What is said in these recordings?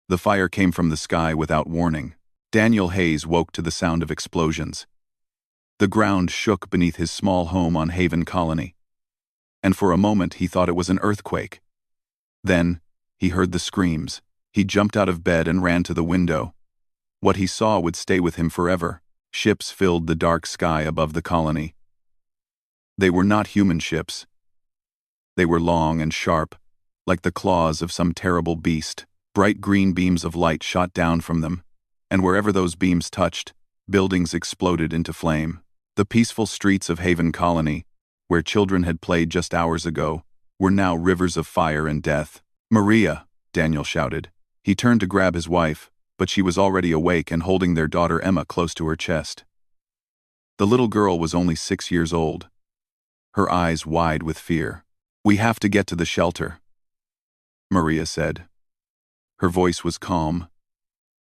The fire came from the sky without warning. Daniel Hayes woke to the sound of explosions. The ground shook beneath his small home on Haven Colony. And for a moment he thought it was an earthquake. Then, he heard the screams. He jumped out of bed and ran to the window. What he saw would stay with him forever. Ships filled the dark sky above the colony. They were not human ships. They were long and sharp, like the claws of some terrible beast. Bright green beams of light shot down from them, and wherever those beams touched, buildings exploded into flame. The peaceful streets of Haven Colony, where children had played just hours ago, were now rivers of fire and death. "Maria!" Daniel shouted. He turned to grab his wife, but she was already awake and holding their daughter Emma close to her chest. The little girl was only 6 years old, her eyes wide with fear. "We have to get to the shelter," Maria said. Her voice was calm,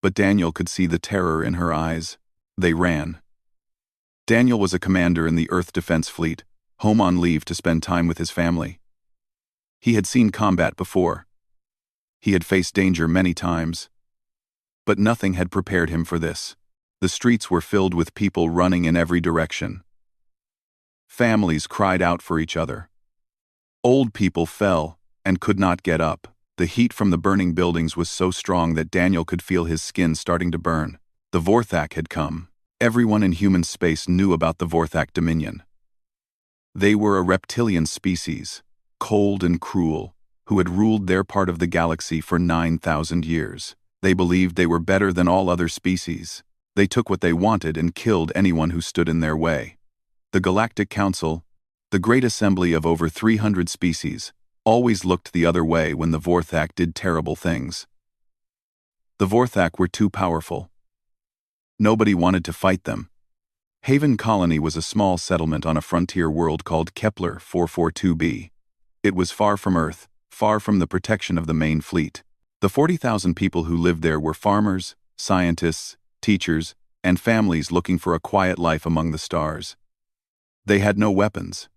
but Daniel could see the terror in her eyes. They ran. Daniel was a commander in the Earth Defense Fleet, home on leave to spend time with his family. He had seen combat before. He had faced danger many times. But nothing had prepared him for this. The streets were filled with people running in every direction. Families cried out for each other. Old people fell and could not get up. The heat from the burning buildings was so strong that Daniel could feel his skin starting to burn. The Vorthak had come. Everyone in human space knew about the Vorthak Dominion. They were a reptilian species, cold and cruel, who had ruled their part of the galaxy for 9,000 years. They believed they were better than all other species. They took what they wanted and killed anyone who stood in their way. The Galactic Council, the great assembly of over 300 species, always looked the other way when the Vorthak did terrible things. The Vorthak were too powerful. Nobody wanted to fight them. Haven Colony was a small settlement on a frontier world called Kepler 442b. It was far from Earth, far from the protection of the main fleet. The 40,000 people who lived there were farmers, scientists, teachers, and families looking for a quiet life among the stars. They had no weapons.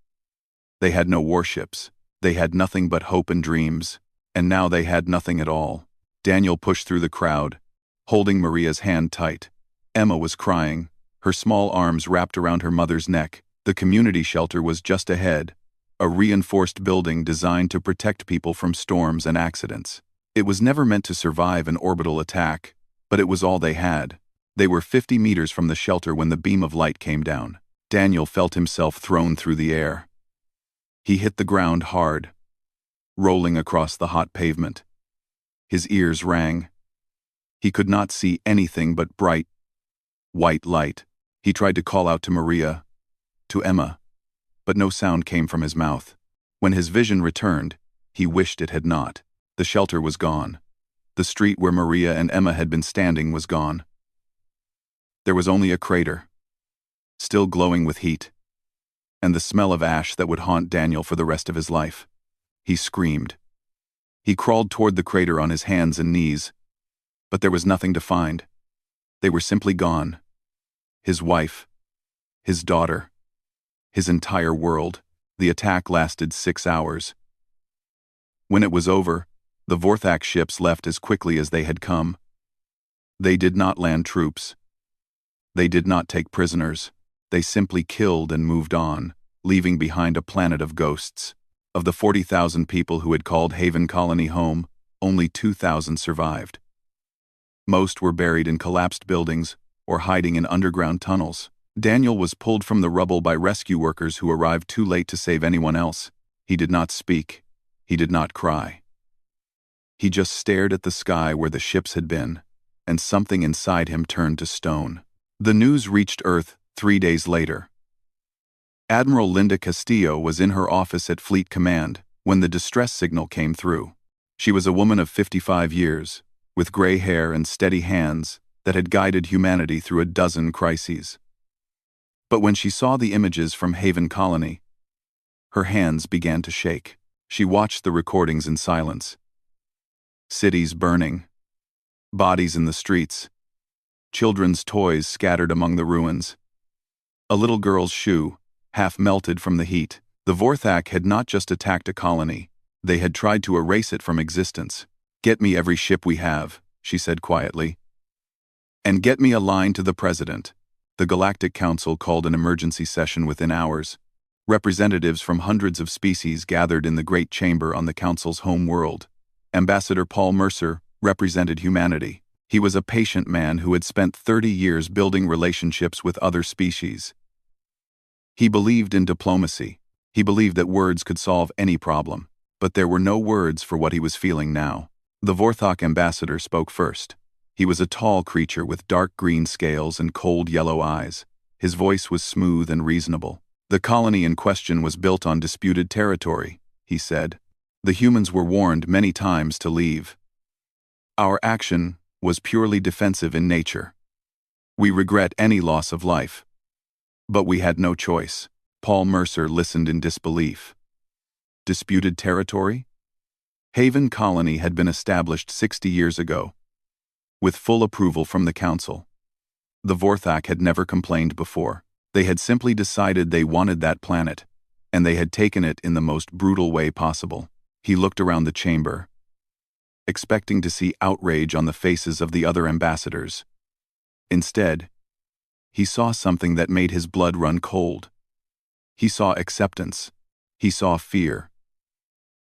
They had no warships. They had nothing but hope and dreams, and now they had nothing at all. Daniel pushed through the crowd, holding Maria's hand tight. Emma was crying, her small arms wrapped around her mother's neck. The community shelter was just ahead, a reinforced building designed to protect people from storms and accidents. It was never meant to survive an orbital attack, but it was all they had. They were 50 meters from the shelter when the beam of light came down. Daniel felt himself thrown through the air. He hit the ground hard, rolling across the hot pavement. His ears rang. He could not see anything but bright, white light. He tried to call out to Maria, to Emma, but no sound came from his mouth. When his vision returned, he wished it had not. The shelter was gone. The street where Maria and Emma had been standing was gone. There was only a crater, still glowing with heat, and the smell of ash that would haunt Daniel for the rest of his life. He screamed. He crawled toward the crater on his hands and knees, but there was nothing to find. They were simply gone. His wife, his daughter, his entire world. The attack lasted 6 hours. When it was over, the Vorthak ships left as quickly as they had come. They did not land troops. They did not take prisoners. They simply killed and moved on, leaving behind a planet of ghosts. Of the 40,000 people who had called Haven Colony home, only 2,000 survived. Most were buried in collapsed buildings or hiding in underground tunnels. Daniel was pulled from the rubble by rescue workers who arrived too late to save anyone else. He did not speak. He did not cry. He just stared at the sky where the ships had been, and something inside him turned to stone. The news reached Earth 3 days later. Admiral Linda Castillo was in her office at Fleet Command when the distress signal came through. She was a woman of 55 years, with gray hair and steady hands that had guided humanity through a dozen crises. But when she saw the images from Haven Colony, her hands began to shake. She watched the recordings in silence. Cities burning, bodies in the streets, children's toys scattered among the ruins. A little girl's shoe, half melted from the heat. The Vorthak had not just attacked a colony, they had tried to erase it from existence. "Get me every ship we have," she said quietly. "And get me a line to the president." The Galactic Council called an emergency session within hours. Representatives from hundreds of species gathered in the Great Chamber on the Council's home world. Ambassador Paul Mercer represented humanity. He was a patient man who had spent 30 years building relationships with other species. He believed in diplomacy. He believed that words could solve any problem. But there were no words for what he was feeling now. The Vorthok ambassador spoke first. He was a tall creature with dark green scales and cold yellow eyes. His voice was smooth and reasonable. "The colony in question was built on disputed territory," he said. "The humans were warned many times to leave. Our action was purely defensive in nature. We regret any loss of life. But we had no choice." Paul Mercer listened in disbelief. Disputed territory? Haven Colony had been established 60 years ago, with full approval from the Council. The Vorthok had never complained before. They had simply decided they wanted that planet, and they had taken it in the most brutal way possible. He looked around the chamber, expecting to see outrage on the faces of the other ambassadors. Instead, he saw something that made his blood run cold. He saw acceptance. He saw fear.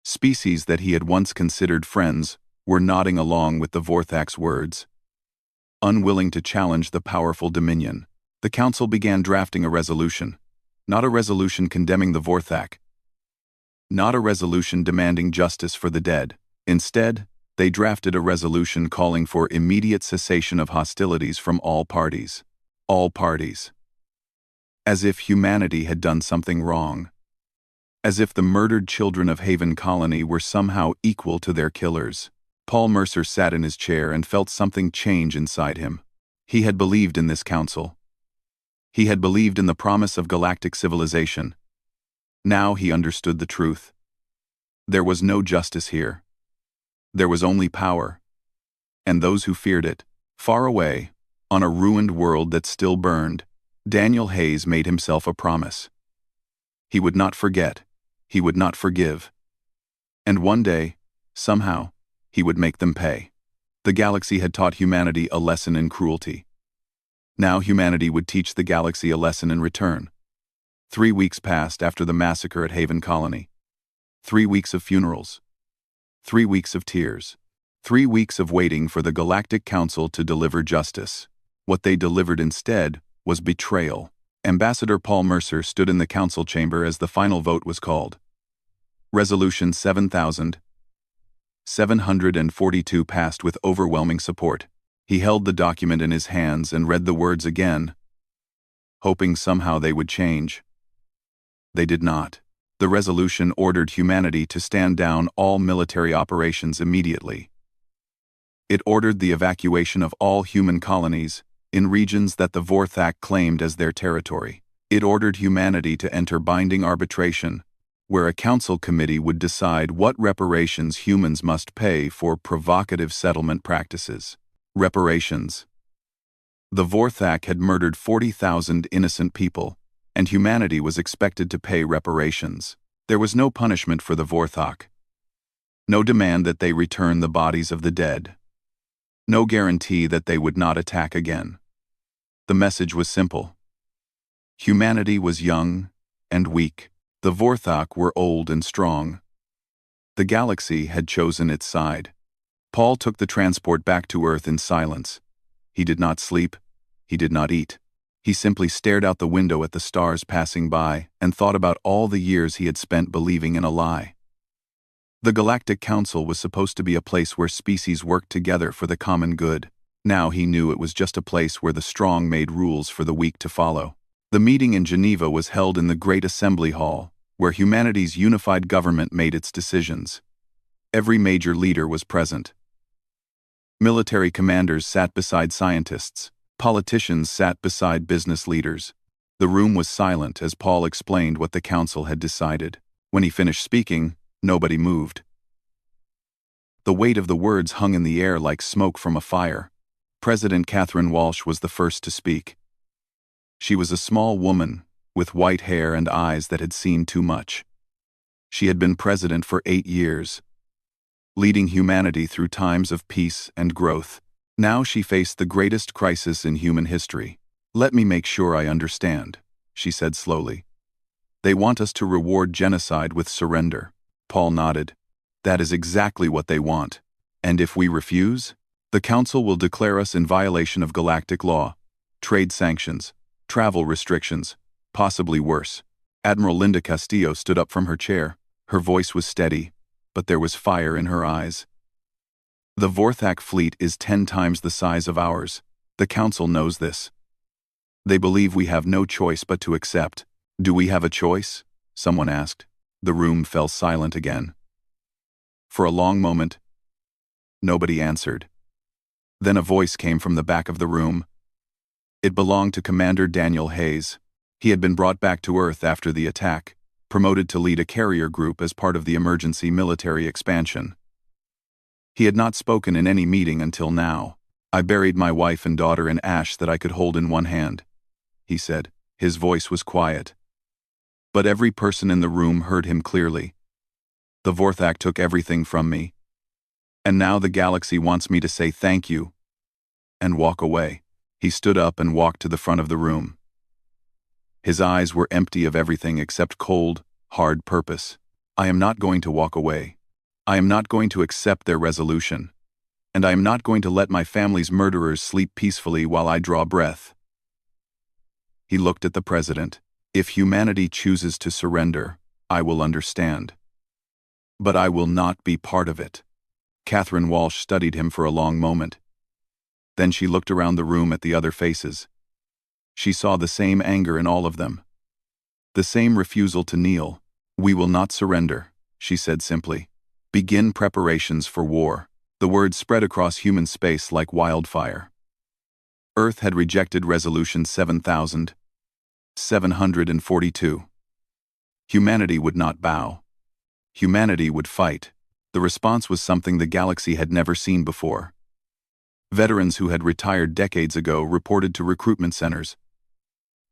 Species that he had once considered friends were nodding along with the Vorthok's words. Unwilling to challenge the powerful Dominion, the Council began drafting a resolution. Not a resolution condemning the Vorthok. Not a resolution demanding justice for the dead. Instead, they drafted a resolution calling for immediate cessation of hostilities from all parties. All parties. As if humanity had done something wrong. As if the murdered children of Haven Colony were somehow equal to their killers. Paul Mercer sat in his chair and felt something change inside him. He had believed in this council. He had believed in the promise of galactic civilization. Now he understood the truth. There was no justice here. There was only power. And those who feared it. Far away, on a ruined world that still burned, Daniel Hayes made himself a promise. He would not forget. He would not forgive. And one day, somehow, he would make them pay. The galaxy had taught humanity a lesson in cruelty. Now humanity would teach the galaxy a lesson in return. 3 weeks passed after the massacre at Haven Colony. 3 weeks of funerals. 3 weeks of tears. 3 weeks of waiting for the Galactic Council to deliver justice. What they delivered instead was betrayal. Ambassador Paul Mercer stood in the council chamber as the final vote was called. Resolution 7742 passed with overwhelming support. He held the document in his hands and read the words again, hoping somehow they would change. They did not. The resolution ordered humanity to stand down all military operations immediately. It ordered the evacuation of all human colonies in regions that the Vorthok claimed as their territory. It ordered humanity to enter binding arbitration, where a council committee would decide what reparations humans must pay for provocative settlement practices. Reparations. The Vorthok had murdered 40,000 innocent people, and humanity was expected to pay reparations. There was no punishment for the Vorthok. No demand that they return the bodies of the dead. No guarantee that they would not attack again. The message was simple. Humanity was young and weak. The Vorthok were old and strong. The galaxy had chosen its side. Paul took the transport back to Earth in silence. He did not sleep. He did not eat. He simply stared out the window at the stars passing by and thought about all the years he had spent believing in a lie. The Galactic Council was supposed to be a place where species worked together for the common good. Now he knew it was just a place where the strong made rules for the weak to follow. The meeting in Geneva was held in the Great Assembly Hall, where humanity's unified government made its decisions. Every major leader was present. Military commanders sat beside scientists. Politicians sat beside business leaders. The room was silent as Paul explained what the council had decided. When he finished speaking, nobody moved. The weight of the words hung in the air like smoke from a fire. President Catherine Walsh was the first to speak. She was a small woman, with white hair and eyes that had seen too much. She had been president for 8 years, leading humanity through times of peace and growth. Now she faced the greatest crisis in human history. "Let me make sure I understand," she said slowly. "They want us to reward genocide with surrender." Paul nodded. "That is exactly what they want. And if we refuse, the Council will declare us in violation of galactic law, trade sanctions, travel restrictions, possibly worse." Admiral Linda Castillo stood up from her chair. Her voice was steady, but there was fire in her eyes. "The Vorthak fleet is 10 times the size of ours. The Council knows this. They believe we have no choice but to accept." "Do we have a choice?" someone asked. The room fell silent again. For a long moment, nobody answered. Then a voice came from the back of the room. It belonged to Commander Daniel Hayes. He had been brought back to Earth after the attack, promoted to lead a carrier group as part of the emergency military expansion. He had not spoken in any meeting until now. "I buried my wife and daughter in ash that I could hold in one hand," he said. His voice was quiet. But every person in the room heard him clearly. "The Vorthak took everything from me. And now the galaxy wants me to say thank you and walk away." He stood up and walked to the front of the room. His eyes were empty of everything except cold, hard purpose. "I am not going to walk away. I am not going to accept their resolution. And I am not going to let my family's murderers sleep peacefully while I draw breath." He looked at the president. "If humanity chooses to surrender, I will understand. But I will not be part of it." Catherine Walsh studied him for a long moment. Then she looked around the room at the other faces. She saw the same anger in all of them. The same refusal to kneel. "We will not surrender," she said simply. "Begin preparations for war." The words spread across human space like wildfire. Earth had rejected Resolution 7742. Humanity would not bow. Humanity would fight. The response was something the galaxy had never seen before. Veterans who had retired decades ago reported to recruitment centers.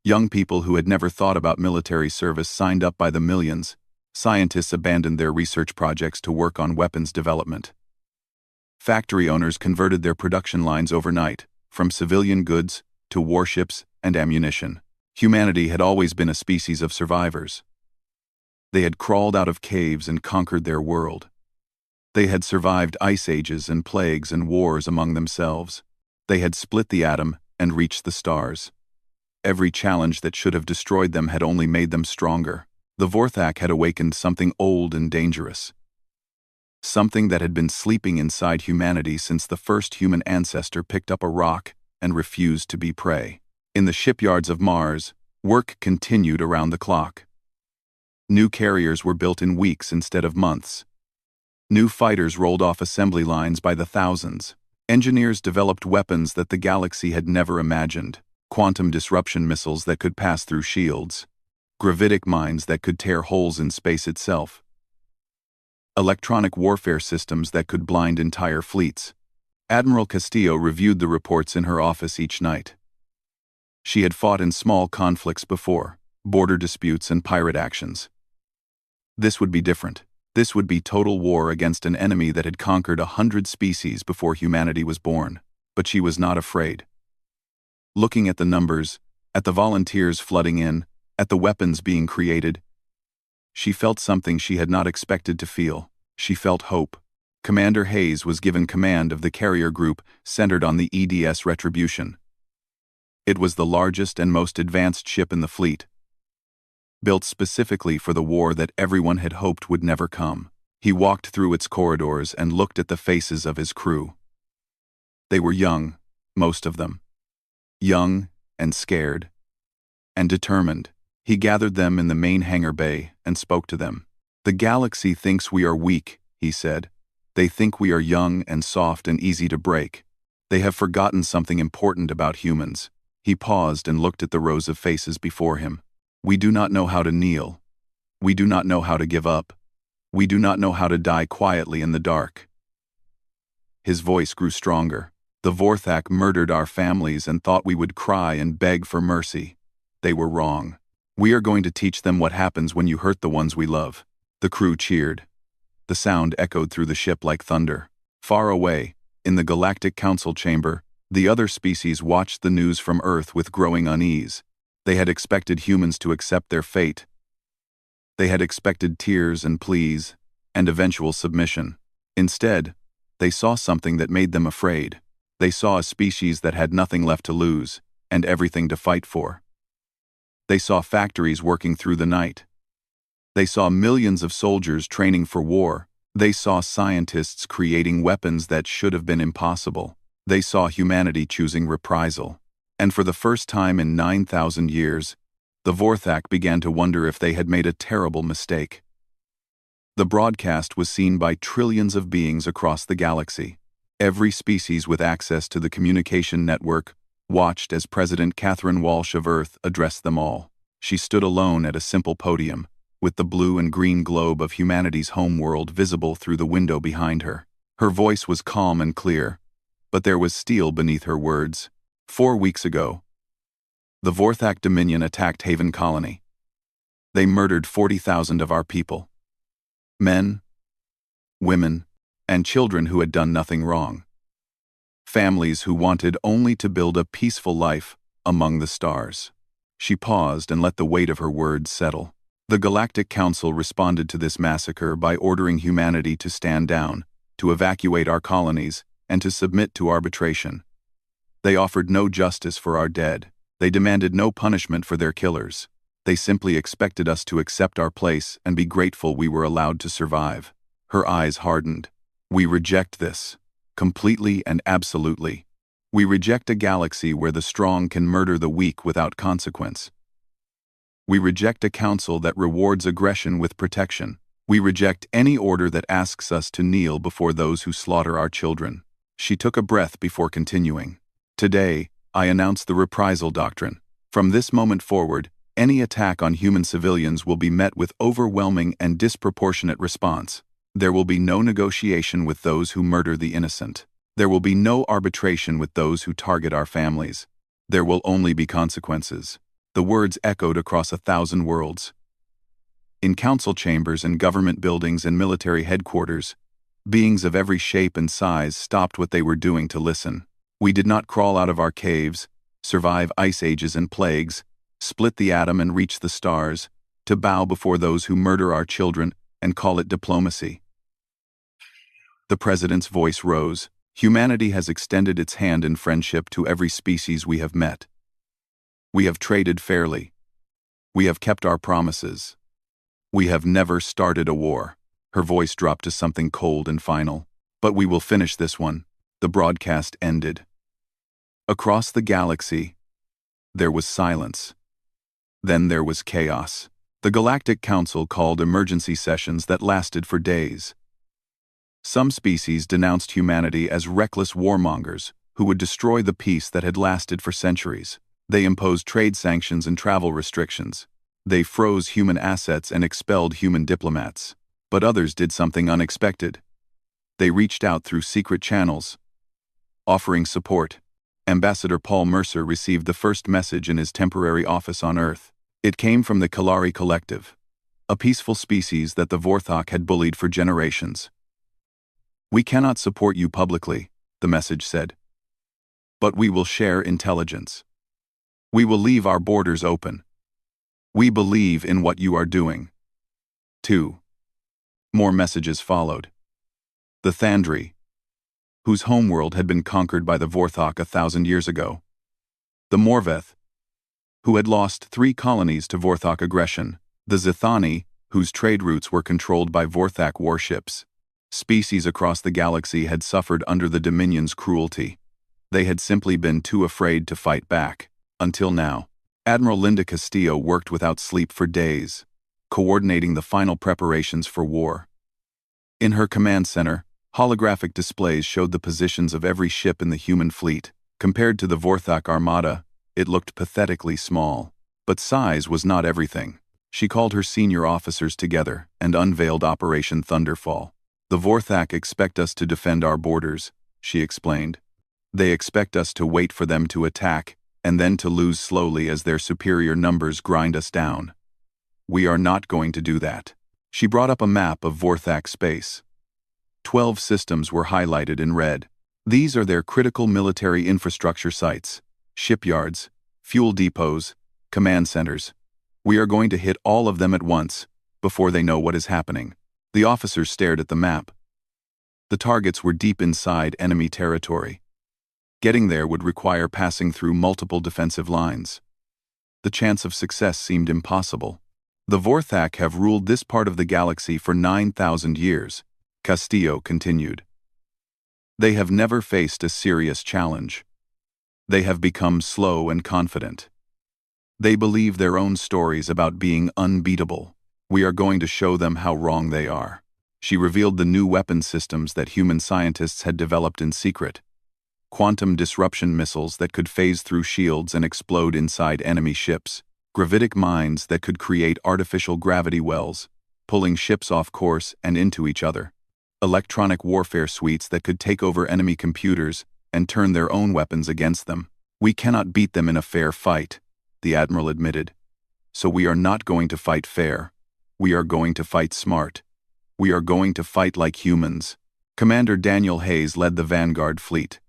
Young people who had never thought about military service signed up by the millions. Scientists abandoned their research projects to work on weapons development. Factory owners converted their production lines overnight, from civilian goods to warships and ammunition. Humanity had always been a species of survivors. They had crawled out of caves and conquered their world. They had survived ice ages and plagues and wars among themselves. They had split the atom and reached the stars. Every challenge that should have destroyed them had only made them stronger. The Vorthak had awakened something old and dangerous. Something that had been sleeping inside humanity since the first human ancestor picked up a rock and refused to be prey. In the shipyards of Mars, work continued around the clock. New carriers were built in weeks instead of months. New fighters rolled off assembly lines by the thousands. Engineers developed weapons that the galaxy had never imagined. Quantum disruption missiles that could pass through shields. Gravitic mines that could tear holes in space itself. Electronic warfare systems that could blind entire fleets. Admiral Castillo reviewed the reports in her office each night. She had fought in small conflicts before, border disputes and pirate actions. This would be different. This would be total war against an enemy that had conquered 100 species before humanity was born. But she was not afraid. Looking at the numbers, at the volunteers flooding in, at the weapons being created, she felt something she had not expected to feel. She felt hope. Commander Hayes was given command of the carrier group centered on the EDS Retribution. It was the largest and most advanced ship in the fleet, built specifically for the war that everyone had hoped would never come. He walked through its corridors and looked at the faces of his crew. They were young, most of them. Young and scared and determined. He gathered them in the main hangar bay and spoke to them. "The galaxy thinks we are weak," he said. "They think we are young and soft and easy to break. They have forgotten something important about humans." He paused and looked at the rows of faces before him. "We do not know how to kneel. We do not know how to give up. We do not know how to die quietly in the dark." His voice grew stronger. "The Vorthak murdered our families and thought we would cry and beg for mercy. They were wrong. We are going to teach them what happens when you hurt the ones we love." The crew cheered. The sound echoed through the ship like thunder. Far away, In the Galactic Council chamber, the other species watched the news from Earth with growing unease. They had expected humans to accept their fate. They had expected tears and pleas, and eventual submission. Instead, they saw something that made them afraid. They saw a species that had nothing left to lose, and everything to fight for. They saw factories working through the night. They saw millions of soldiers training for war. They saw scientists creating weapons that should have been impossible. They saw humanity choosing reprisal. And for the first time in 9,000 years, the Vorthak began to wonder if they had made a terrible mistake. The broadcast was seen by trillions of beings across the galaxy. Every species with access to the communication network watched as President Catherine Walsh of Earth addressed them all. She stood alone at a simple podium, with the blue and green globe of humanity's homeworld visible through the window behind her. Her voice was calm and clear, but there was steel beneath her words. 4 weeks ago, the Vorthak Dominion attacked Haven Colony. They murdered 40,000 of our people. Men, women, and children who had done nothing wrong. Families who wanted only to build a peaceful life among the stars. She paused and let the weight of her words settle. The Galactic Council responded to this massacre by ordering humanity to stand down, to evacuate our colonies, and to submit to arbitration. They offered no justice for our dead. They demanded no punishment for their killers. They simply expected us to accept our place and be grateful we were allowed to survive. Her eyes hardened. We reject this. Completely and absolutely. We reject a galaxy where the strong can murder the weak without consequence. We reject a council that rewards aggression with protection. We reject any order that asks us to kneel before those who slaughter our children. She took a breath before continuing. Today, I announce the Reprisal Doctrine. From this moment forward, any attack on human civilians will be met with overwhelming and disproportionate response. There will be no negotiation with those who murder the innocent. There will be no arbitration with those who target our families. There will only be consequences. The words echoed across 1,000 worlds. In council chambers and government buildings and military headquarters, beings of every shape and size stopped what they were doing to listen. We did not crawl out of our caves, survive ice ages and plagues, split the atom and reach the stars, to bow before those who murder our children and call it diplomacy. The president's voice rose. Humanity has extended its hand in friendship to every species we have met. We have traded fairly. We have kept our promises. We have never started a war. Her voice dropped to something cold and final. But we will finish this one. The broadcast ended. Across the galaxy, there was silence. Then there was chaos. The Galactic Council called emergency sessions that lasted for days. Some species denounced humanity as reckless warmongers who would destroy the peace that had lasted for centuries. They imposed trade sanctions and travel restrictions. They froze human assets and expelled human diplomats. But others did something unexpected. They reached out through secret channels, offering support. Ambassador Paul Mercer received the first message in his temporary office on Earth. It came from the Kalari Collective, a peaceful species that the Vorthak had bullied for generations. We cannot support you publicly, the message said. But we will share intelligence. We will leave our borders open. We believe in what you are doing. 2. More messages followed. The Thandri, whose homeworld had been conquered by the Vorthak 1,000 years ago. The Morveth, who had lost 3 colonies to Vorthak aggression. The Zithani, whose trade routes were controlled by Vorthak warships. Species across the galaxy had suffered under the Dominion's cruelty. They had simply been too afraid to fight back. Until now, Admiral Linda Castillo worked without sleep for days, coordinating the final preparations for war. In her command center, holographic displays showed the positions of every ship in the human fleet. Compared to the Vorthak armada, it looked pathetically small. But size was not everything. She called her senior officers together and unveiled Operation Thunderfall. The Vorthak expect us to defend our borders, she explained. They expect us to wait for them to attack, and then to lose slowly as their superior numbers grind us down. We are not going to do that. She brought up a map of Vorthak space. 12 systems were highlighted in red. These are their critical military infrastructure sites: shipyards, fuel depots, command centers. We are going to hit all of them at once, before they know what is happening. The officers stared at the map. The targets were deep inside enemy territory. Getting there would require passing through multiple defensive lines. The chance of success seemed impossible. The Vorthak have ruled this part of the galaxy for 9,000 years, Castillo continued. They have never faced a serious challenge. They have become slow and confident. They believe their own stories about being unbeatable. We are going to show them how wrong they are. She revealed the new weapon systems that human scientists had developed in secret. Quantum disruption missiles that could phase through shields and explode inside enemy ships. Gravitic mines that could create artificial gravity wells, pulling ships off course and into each other. Electronic warfare suites that could take over enemy computers and turn their own weapons against them. We cannot beat them in a fair fight, the Admiral admitted. So we are not going to fight fair. We are going to fight smart. We are going to fight like humans. Commander Daniel Hayes led the Vanguard fleet.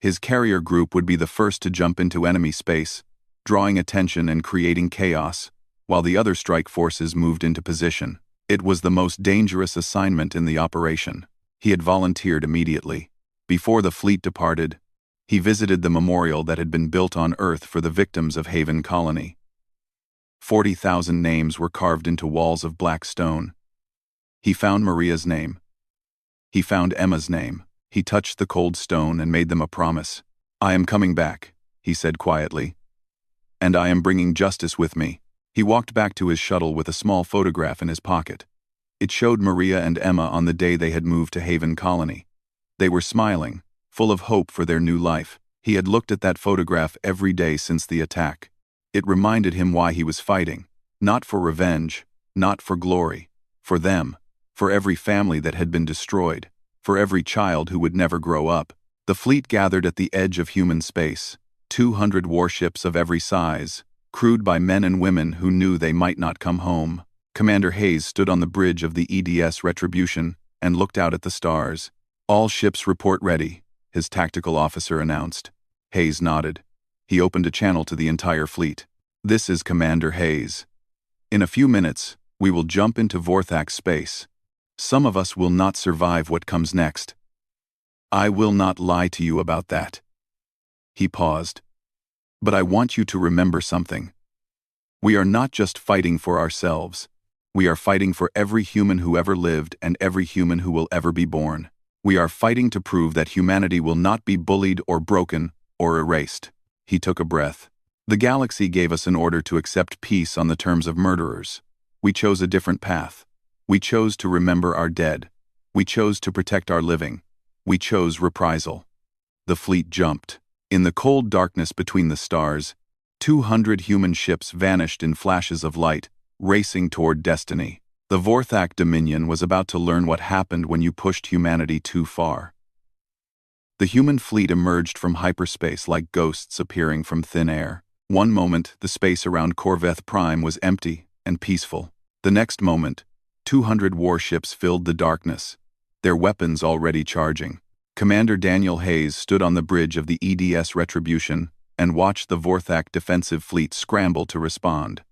His carrier group would be the first to jump into enemy space, drawing attention and creating chaos, while the other strike forces moved into position. It was the most dangerous assignment in the operation. He had volunteered immediately. Before the fleet departed, he visited the memorial that had been built on Earth for the victims of Haven Colony. 40,000 names were carved into walls of black stone. He found Maria's name. He found Emma's name. He touched the cold stone and made them a promise. "I am coming back," he said quietly. "And I am bringing justice with me." He walked back to his shuttle with a small photograph in his pocket. It showed Maria and Emma on the day they had moved to Haven Colony. They were smiling, full of hope for their new life. He had looked at that photograph every day since the attack. It reminded him why he was fighting. Not for revenge, not for glory. For them. For every family that had been destroyed. For every child who would never grow up. The fleet gathered at the edge of human space. 200 warships of every size, crewed by men and women who knew they might not come home. Commander Hayes stood on the bridge of the EDS Retribution and looked out at the stars. "All ships report ready," his tactical officer announced. Hayes nodded. He opened a channel to the entire fleet. "This is Commander Hayes. In a few minutes, we will jump into Vorthak space. Some of us will not survive what comes next. I will not lie to you about that." He paused. "But I want you to remember something. We are not just fighting for ourselves. We are fighting for every human who ever lived and every human who will ever be born. We are fighting to prove that humanity will not be bullied or broken or erased." He took a breath. "The galaxy gave us an order to accept peace on the terms of murderers. We chose a different path. We chose to remember our dead. We chose to protect our living. We chose reprisal." The fleet jumped. In the cold darkness between the stars, 200 human ships vanished in flashes of light, racing toward destiny. The Vorthak Dominion was about to learn what happened when you pushed humanity too far. The human fleet emerged from hyperspace like ghosts appearing from thin air. One moment, the space around Corveth Prime was empty and peaceful. The next moment, 200 warships filled the darkness, their weapons already charging. Commander Daniel Hayes stood on the bridge of the EDS Retribution and watched the Vorthak defensive fleet scramble to respond.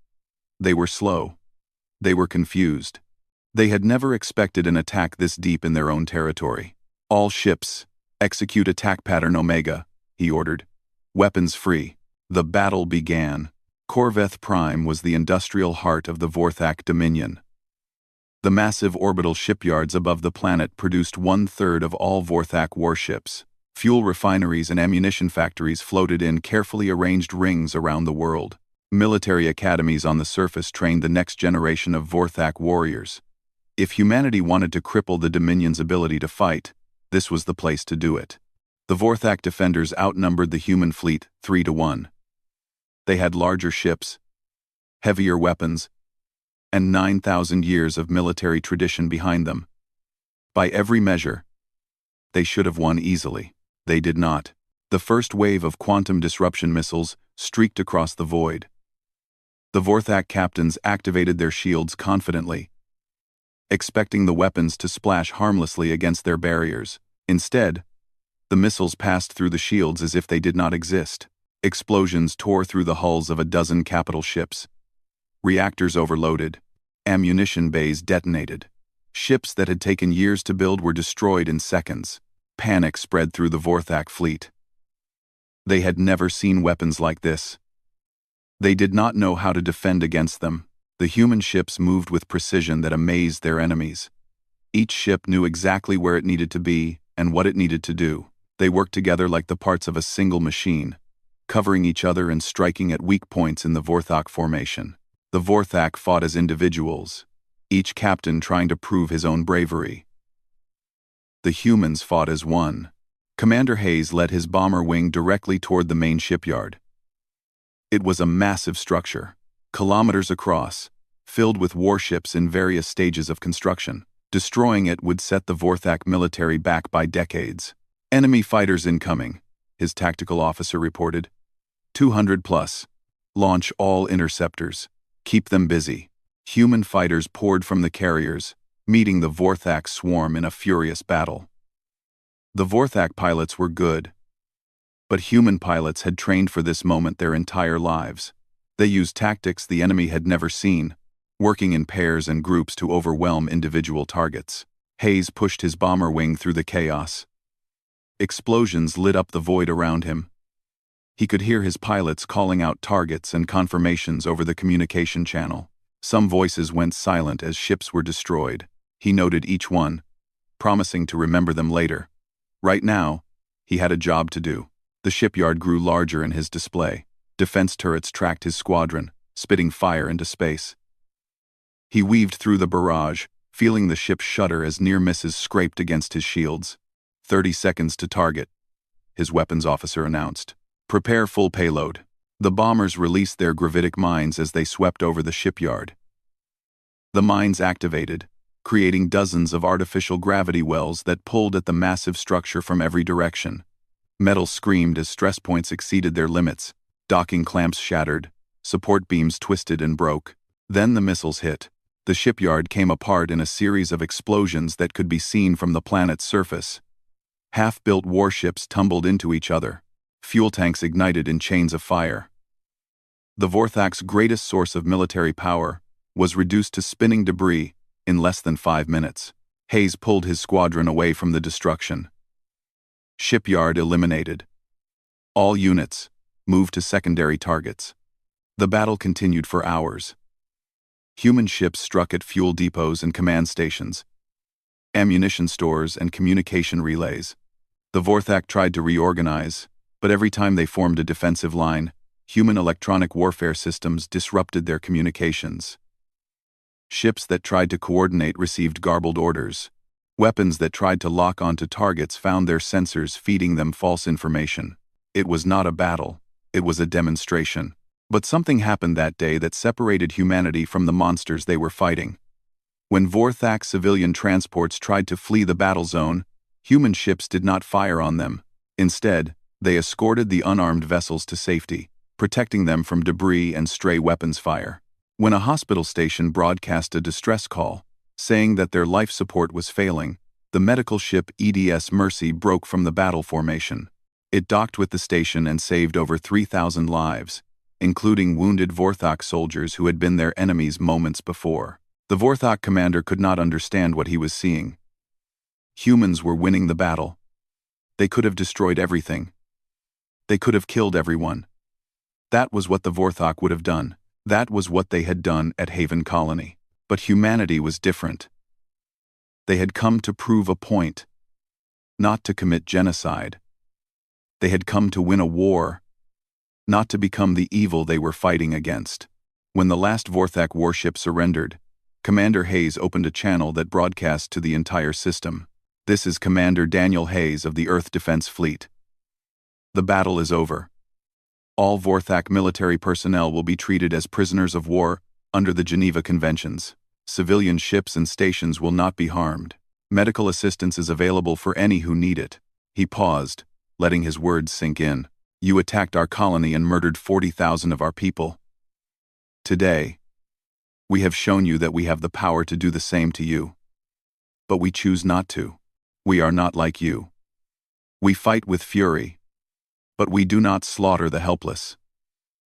They were slow. They were confused. They had never expected an attack this deep in their own territory. "All ships, execute attack pattern Omega," he ordered. "Weapons free." The battle began. Corveth Prime was the industrial heart of the Vorthak Dominion. The massive orbital shipyards above the planet produced 1/3 of all Vorthak warships. Fuel refineries and ammunition factories floated in carefully arranged rings around the world. Military academies on the surface trained the next generation of Vorthak warriors. If humanity wanted to cripple the Dominion's ability to fight, this was the place to do it. The Vorthak defenders outnumbered the human fleet 3-1. They had larger ships, heavier weapons, and 9,000 years of military tradition behind them. By every measure, they should have won easily. They did not. The first wave of quantum disruption missiles streaked across the void. The Vorthak captains activated their shields confidently, expecting the weapons to splash harmlessly against their barriers. Instead, The missiles passed through the shields as if they did not exist. Explosions tore through the hulls of a dozen capital ships. Reactors overloaded. Ammunition bays detonated. Ships that had taken years to build were destroyed in seconds. Panic spread through the Vorthak fleet. They had never seen weapons like this. They did not know how to defend against them. The human ships moved with precision that amazed their enemies. Each ship knew exactly where it needed to be and what it needed to do. They worked together like the parts of a single machine, covering each other and striking at weak points in the Vorthak formation. The Vorthak fought as individuals, each captain trying to prove his own bravery. The humans fought as one. Commander Hayes led his bomber wing directly toward the main shipyard. It was a massive structure, kilometers across, filled with warships in various stages of construction. Destroying it would set the Vorthak military back by decades. "Enemy fighters incoming," his tactical officer reported. 200 plus. "Launch all interceptors. Keep them busy." Human fighters poured from the carriers, meeting the Vorthak swarm in a furious battle. The Vorthak pilots were good, but human pilots had trained for this moment their entire lives. They used tactics the enemy had never seen, working in pairs and groups to overwhelm individual targets. Hayes pushed his bomber wing through the chaos. Explosions lit up the void around him. He could hear his pilots calling out targets and confirmations over the communication channel. Some voices went silent as ships were destroyed. He noted each one, promising to remember them later. Right now, he had a job to do. The shipyard grew larger in his display. Defense turrets tracked his squadron, spitting fire into space. He weaved through the barrage, feeling the ship shudder as near misses scraped against his shields. 30 seconds to target, his weapons officer announced. "Prepare full payload." The bombers released their gravitic mines as they swept over the shipyard. The mines activated, creating dozens of artificial gravity wells that pulled at the massive structure from every direction. Metal screamed as stress points exceeded their limits. Docking clamps shattered, support beams twisted and broke. Then the missiles hit. The shipyard came apart in a series of explosions that could be seen from the planet's surface. Half-built warships tumbled into each other. Fuel tanks ignited in chains of fire. The Vorthak's greatest source of military power was reduced to spinning debris in less than 5 minutes. Hayes pulled his squadron away from the destruction. Shipyard eliminated. All units moved to secondary targets. The battle continued for hours. Human ships struck at fuel depots and command stations, ammunition stores and communication relays. The Vorthak tried to reorganize, but every time they formed a defensive line, human electronic warfare systems disrupted their communications. Ships that tried to coordinate received garbled orders. Weapons that tried to lock onto targets found their sensors feeding them false information. It was not a battle, it was a demonstration. But something happened that day that separated humanity from the monsters they were fighting. When Vorthak civilian transports tried to flee the battle zone, human ships did not fire on them. Instead, they escorted the unarmed vessels to safety, protecting them from debris and stray weapons fire. When a hospital station broadcast a distress call, saying that their life support was failing, the medical ship EDS Mercy broke from the battle formation. It docked with the station and saved over 3,000 lives, including wounded Vorthak soldiers who had been their enemies moments before. The Vorthak commander could not understand what he was seeing. Humans were winning the battle. They could have destroyed everything. They could have killed everyone. That was what the Vorthak would have done. That was what they had done at Haven Colony. But humanity was different. They had come to prove a point, not to commit genocide. They had come to win a war, not to become the evil they were fighting against. When the last Vorthak warship surrendered, Commander Hayes opened a channel that broadcast to the entire system. "This is Commander Daniel Hayes of the Earth Defense Fleet. The battle is over. All Vorthak military personnel will be treated as prisoners of war under the Geneva Conventions. Civilian ships and stations will not be harmed. Medical assistance is available for any who need it." He paused, letting his words sink in. "You attacked our colony and murdered 40,000 of our people. Today, we have shown you that we have the power to do the same to you. But we choose not to. We are not like you. We fight with fury, but we do not slaughter the helpless.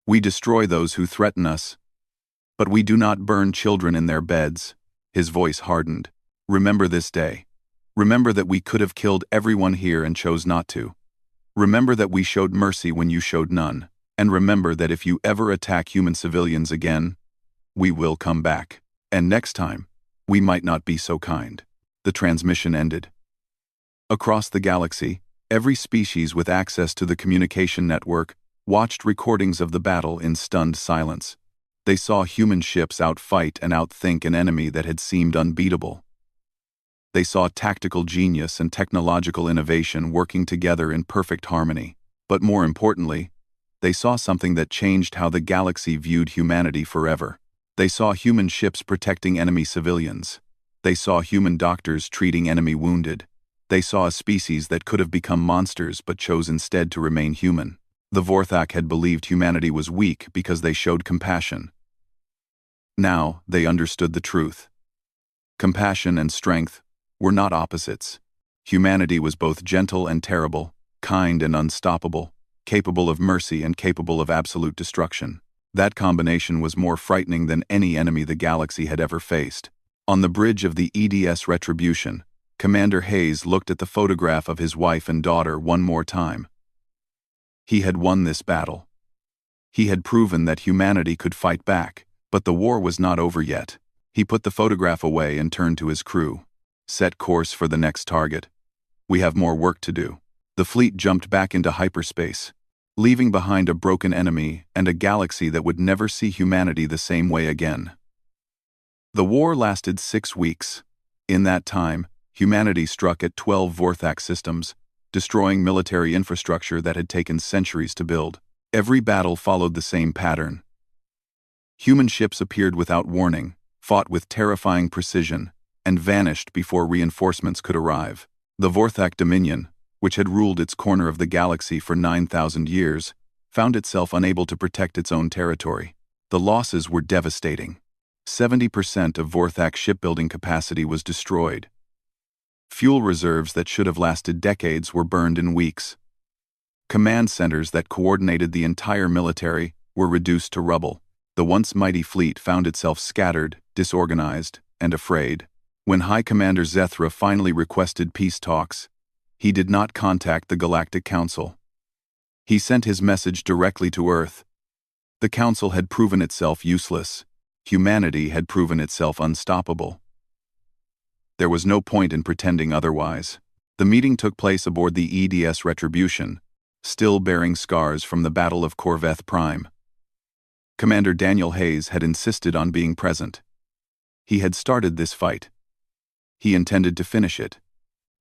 We destroy those who threaten us, but we do not burn children in their beds." His voice hardened. "Remember this day. Remember that we could have killed everyone here and chose not to. Remember that we showed mercy when you showed none. And remember that if you ever attack human civilians again, we will come back. And next time, we might not be so kind." The transmission ended. Across the galaxy, every species with access to the communication network watched recordings of the battle in stunned silence. They saw human ships outfight and outthink an enemy that had seemed unbeatable. They saw tactical genius and technological innovation working together in perfect harmony. But more importantly, they saw something that changed how the galaxy viewed humanity forever. They saw human ships protecting enemy civilians. They saw human doctors treating enemy wounded. They saw a species that could have become monsters but chose instead to remain human. The Vorthak had believed humanity was weak because they showed compassion. Now they understood the truth. Compassion and strength were not opposites. Humanity was both gentle and terrible, kind and unstoppable, capable of mercy and capable of absolute destruction. That combination was more frightening than any enemy the galaxy had ever faced. On the bridge of the EDS Retribution, Commander Hayes looked at the photograph of his wife and daughter one more time. He had won this battle. He had proven that humanity could fight back, but the war was not over yet. He put the photograph away and turned to his crew. "Set course for the next target. We have more work to do." The fleet jumped back into hyperspace, leaving behind a broken enemy and a galaxy that would never see humanity the same way again. The war lasted 6 weeks. In that time, humanity struck at 12 Vorthak systems, destroying military infrastructure that had taken centuries to build. Every battle followed the same pattern. Human ships appeared without warning, fought with terrifying precision, and vanished before reinforcements could arrive. The Vorthak Dominion, which had ruled its corner of the galaxy for 9,000 years, found itself unable to protect its own territory. The losses were devastating. 70% of Vorthak shipbuilding capacity was destroyed. Fuel reserves that should have lasted decades were burned in weeks. Command centers that coordinated the entire military were reduced to rubble. The once mighty fleet found itself scattered, disorganized, and afraid. When High Commander Zethra finally requested peace talks, he did not contact the Galactic Council. He sent his message directly to Earth. The Council had proven itself useless. Humanity had proven itself unstoppable. There was no point in pretending otherwise. The meeting took place aboard the EDS Retribution, still bearing scars from the Battle of Corveth Prime. Commander Daniel Hayes had insisted on being present. He had started this fight. He intended to finish it.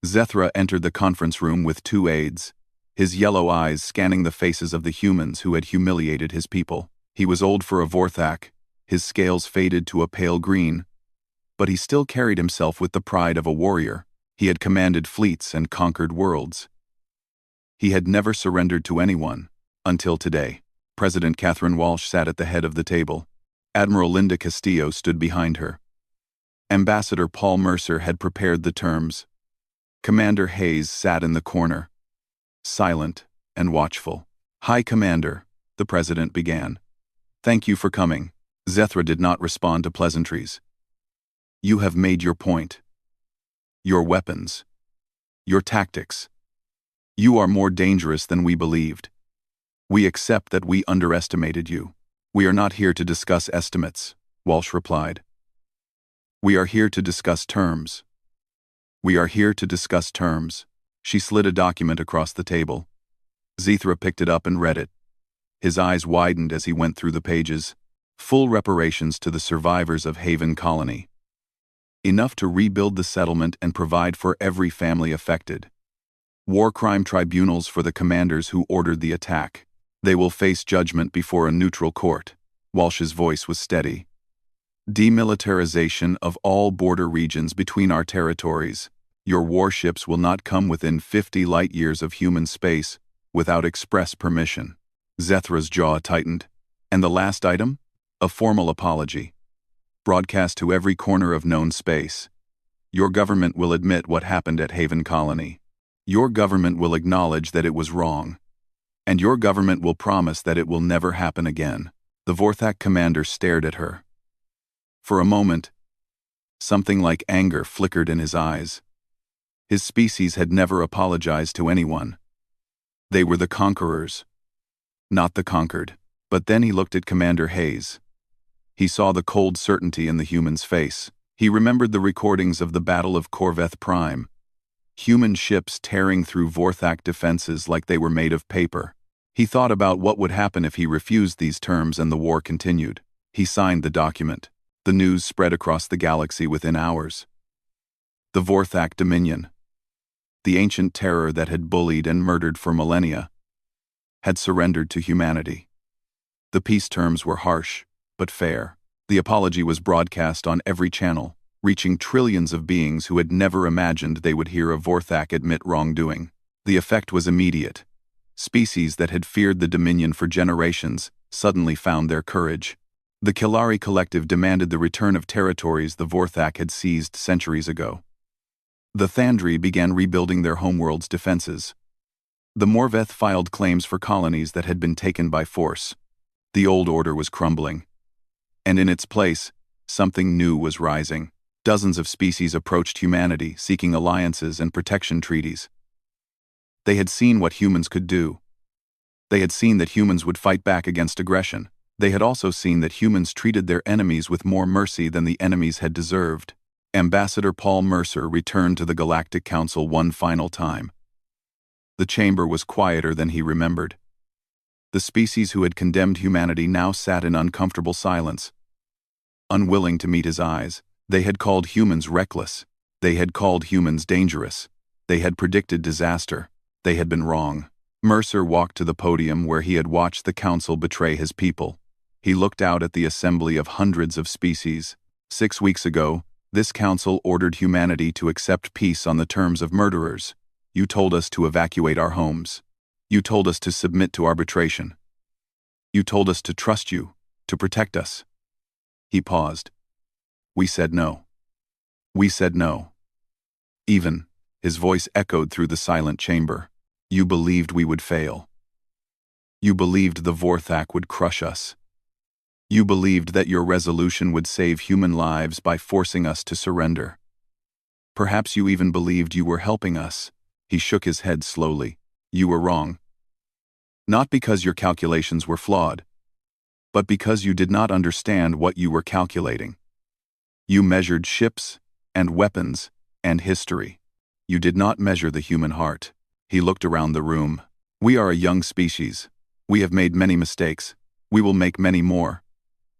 Zethra entered the conference room with 2 aides, his yellow eyes scanning the faces of the humans who had humiliated his people. He was old for a Vorthak, his scales faded to a pale green, but he still carried himself with the pride of a warrior. He had commanded fleets and conquered worlds. He had never surrendered to anyone, until today. President Catherine Walsh sat at the head of the table. Admiral Linda Castillo stood behind her. Ambassador Paul Mercer had prepared the terms. Commander Hayes sat in the corner, silent and watchful. "High Commander," the President began. "Thank you for coming." Zethra did not respond to pleasantries. "You have made your point. Your weapons. Your tactics. You are more dangerous than we believed. We accept that we underestimated you." "We are not here to discuss estimates," Walsh replied. "We are here to discuss terms. We are here to discuss terms." She slid a document across the table. Zethra picked it up and read it. His eyes widened as he went through the pages. Full reparations to the survivors of Haven Colony. Enough to rebuild the settlement and provide for every family affected. War crime tribunals for the commanders who ordered the attack. They will face judgment before a neutral court. Walsh's voice was steady. Demilitarization of all border regions between our territories. Your warships will not come within 50 light-years of human space without express permission. Zethra's jaw tightened. And the last item? A formal apology. Broadcast to every corner of known space. Your government will admit what happened at Haven Colony. Your government will acknowledge that it was wrong. And your government will promise that it will never happen again. The Vorthak commander stared at her. For a moment, something like anger flickered in his eyes. His species had never apologized to anyone. They were the conquerors, not the conquered. But then he looked at Commander Hayes. He saw the cold certainty in the human's face. He remembered the recordings of the Battle of Corveth Prime. Human ships tearing through Vorthak defenses like they were made of paper. He thought about what would happen if he refused these terms and the war continued. He signed the document. The news spread across the galaxy within hours. The Vorthak Dominion, the ancient terror that had bullied and murdered for millennia, had surrendered to humanity. The peace terms were harsh, but fair. The apology was broadcast on every channel, reaching trillions of beings who had never imagined they would hear a Vorthak admit wrongdoing. The effect was immediate. Species that had feared the Dominion for generations suddenly found their courage. The Kilari Collective demanded the return of territories the Vorthak had seized centuries ago. The Thandri began rebuilding their homeworld's defenses. The Morveth filed claims for colonies that had been taken by force. The old order was crumbling. And in its place, something new was rising. Dozens of species approached humanity, seeking alliances and protection treaties. They had seen what humans could do. They had seen that humans would fight back against aggression. They had also seen that humans treated their enemies with more mercy than the enemies had deserved. Ambassador Paul Mercer returned to the Galactic Council one final time. The chamber was quieter than he remembered. The species who had condemned humanity now sat in uncomfortable silence. Unwilling to meet his eyes, they had called humans reckless. They had called humans dangerous. They had predicted disaster. They had been wrong. Mercer walked to the podium where he had watched the council betray his people. He looked out at the assembly of hundreds of species. 6 weeks ago, this council ordered humanity to accept peace on the terms of murderers. You told us to evacuate our homes. You told us to submit to arbitration. You told us to trust you, to protect us. He paused. We said no. We said no. Even, his voice echoed through the silent chamber. You believed we would fail. You believed the Vorthak would crush us. You believed that your resolution would save human lives by forcing us to surrender. Perhaps you even believed you were helping us. He shook his head slowly. You were wrong. Not because your calculations were flawed, but because you did not understand what you were calculating. You measured ships, and weapons, and history. You did not measure the human heart. He looked around the room. We are a young species. We have made many mistakes. We will make many more.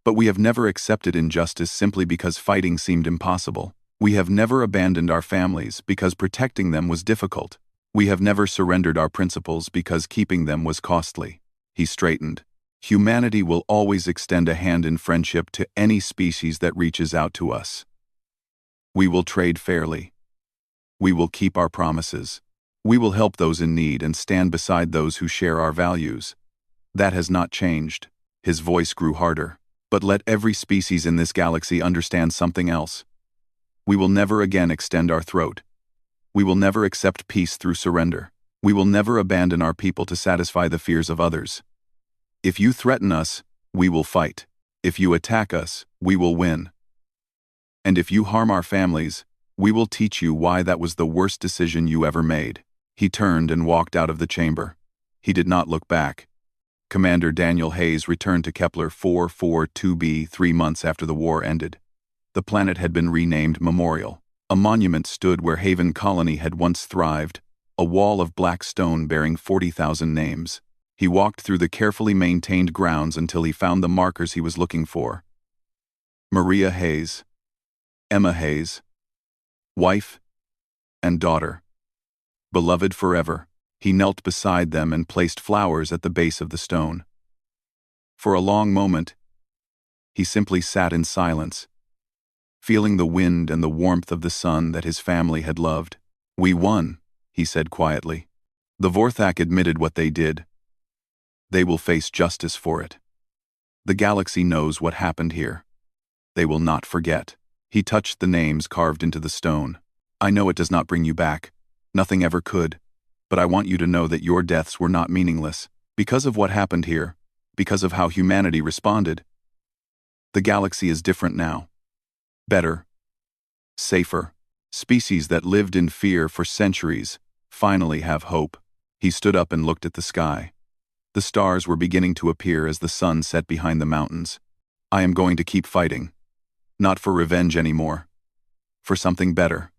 But we have never accepted injustice simply because fighting seemed impossible. We have never abandoned our families because protecting them was difficult. We have never surrendered our principles because keeping them was costly. He straightened. Humanity will always extend a hand in friendship to any species that reaches out to us. We will trade fairly. We will keep our promises. We will help those in need and stand beside those who share our values. That has not changed. His voice grew harder. But let every species in this galaxy understand something else. We will never again extend our throat. We will never accept peace through surrender. We will never abandon our people to satisfy the fears of others. If you threaten us, we will fight. If you attack us, we will win. And if you harm our families, we will teach you why that was the worst decision you ever made. He turned and walked out of the chamber. He did not look back. Commander Daniel Hayes returned to Kepler 442b 3 months after the war ended. The planet had been renamed Memorial. A monument stood where Haven Colony had once thrived, a wall of black stone bearing 40,000 names. He walked through the carefully maintained grounds until he found the markers he was looking for. Maria Hayes, Emma Hayes, wife and daughter, beloved forever. He knelt beside them and placed flowers at the base of the stone. For a long moment, he simply sat in silence, feeling the wind and the warmth of the sun that his family had loved. We won, he said quietly. The Vorthak admitted what they did. They will face justice for it. The galaxy knows what happened here. They will not forget. He touched the names carved into the stone. I know it does not bring you back. Nothing ever could. But I want you to know that your deaths were not meaningless. Because of what happened here, because of how humanity responded, the galaxy is different now. Better. Safer. Species that lived in fear for centuries finally have hope. He stood up and looked at the sky. The stars were beginning to appear as the sun set behind the mountains. I am going to keep fighting. Not for revenge anymore. For something better.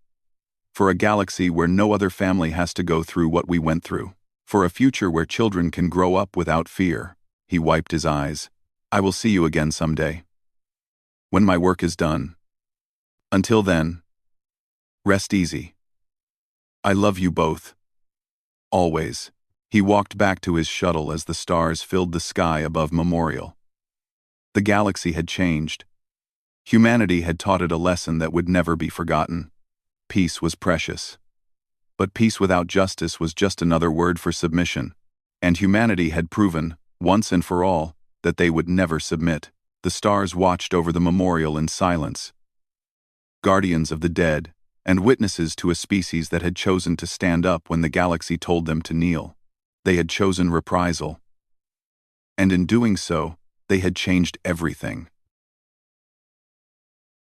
For a galaxy where no other family has to go through what we went through. For a future where children can grow up without fear. He wiped his eyes. I will see you again someday. When my work is done. Until then, rest easy. I love you both. Always. He walked back to his shuttle as the stars filled the sky above Memorial. The galaxy had changed. Humanity had taught it a lesson that would never be forgotten. Peace was precious. But peace without justice was just another word for submission. And humanity had proven, once and for all, that they would never submit. The stars watched over the memorial in silence. Guardians of the dead, and witnesses to a species that had chosen to stand up when the galaxy told them to kneel. They had chosen reprisal. And in doing so, they had changed everything.